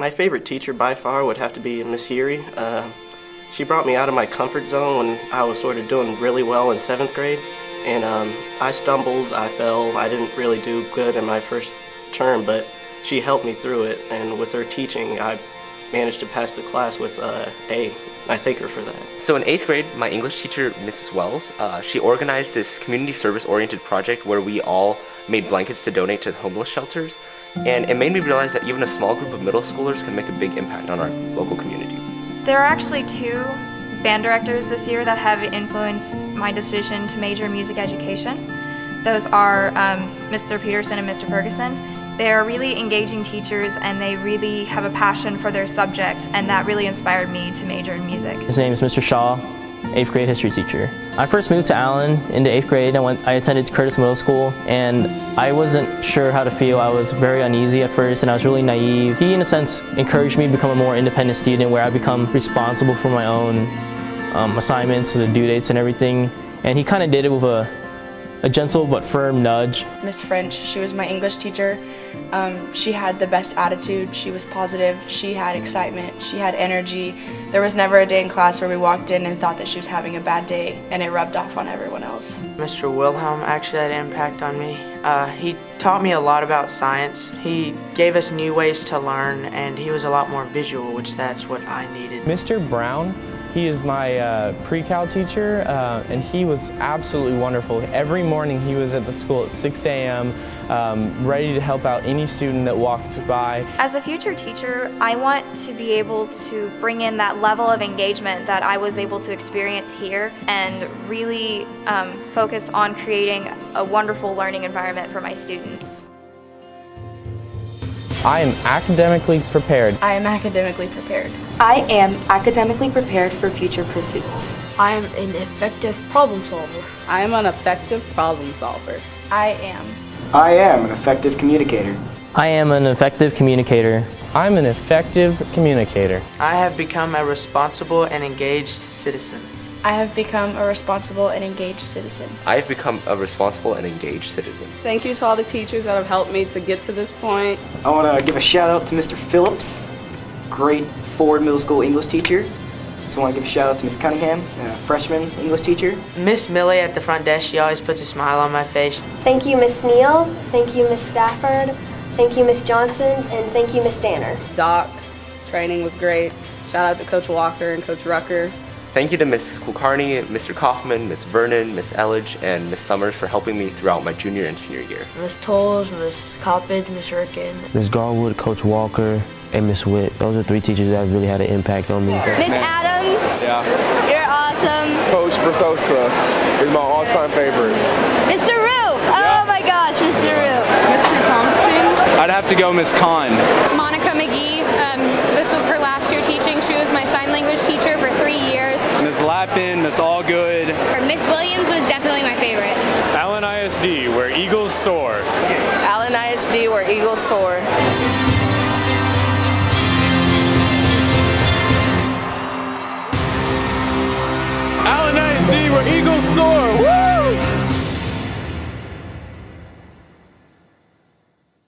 My favorite teacher by far would have to be Miss Yuri. She brought me out of my comfort zone when I was sort of doing really well in 7th grade. And I stumbled, I fell, I didn't really do good in my first term, but she helped me through it. And with her teaching, I managed to pass the class with A. I thank her for that. So in 8th grade, my English teacher, Mrs. Wells, she organized this community service-oriented project where we all made blankets to donate to homeless shelters. And it made me realize that even a small group of middle schoolers can make a big impact on our local community. There are actually 2 band directors this year that have influenced my decision to major in music education. Those are Mr. Peterson and Mr. Ferguson. They are really engaging teachers and they really have a passion for their subject, and that really inspired me to major in music. His name is Mr. Shaw, 8th grade history teacher. I first moved to Allen into 8th grade. I attended Curtis Middle School and I wasn't sure how to feel. I was very uneasy at first and I was really naive. He, in a sense, encouraged me to become a more independent student where I become responsible for my own assignments, the due dates and everything. And he kind of did it with a gentle but firm nudge. Miss French, she was my English teacher. She had the best attitude, she was positive, she had excitement, she had energy. There was never a day in class where we walked in and thought that she was having a bad day, and it rubbed off on everyone else. Mr. Wilhelm actually had an impact on me. He taught me a lot about science. He gave us new ways to learn, and he was a lot more visual, which that's what I needed. Mr. Brown, he is my pre-cal teacher, and he was absolutely wonderful. Every morning he was at the school at 6 a.m., ready to help out any student that walked by. As a future teacher, I want to be able to bring in that level of engagement that I was able to experience here and really focus on creating a wonderful learning environment for my students. I am academically prepared. I am academically prepared. I am academically prepared for future pursuits. I am an effective problem solver. I am an effective problem solver. I am an effective communicator. I am an effective communicator. I'm an effective communicator. I have become a responsible and engaged citizen. I have become a responsible and engaged citizen. I have become a responsible and engaged citizen. Thank you to all the teachers that have helped me to get to this point. I want to give a shout out to Mr. Phillips, great Ford Middle School English teacher. Also want to give a shout out to Ms. Cunningham, freshman English teacher. Miss Millie at the front desk, she always puts a smile on my face. Thank you, Miss Neal. Thank you, Miss Stafford. Thank you, Miss Johnson. And thank you, Miss Danner. Doc, training was great. Shout out to Coach Walker and Coach Rucker. Thank you to Ms. Kulkarni, Mr. Kaufman, Ms. Vernon, Ms. Elledge, and Ms. Summers for helping me throughout my junior and senior year. Miss Tolles, Miss Coppins, Miss Rickin. Ms. Garwood, Coach Walker, and Miss Witt. Those are 3 teachers that really had an impact on me. Miss Adams, you're awesome. Coach Versosa is my all-time favorite. Mr. Rue, oh my gosh, Mr. Rue. Mr. Thompson. I'd have to go Miss Kahn. Monica McGee, this was her last year teaching. She was my sign language teacher for 3 years. Miss Lappin, Miss Allgood. Miss Williams was definitely my favorite. Allen ISD, where Eagles soar. Allen ISD, where Eagles soar.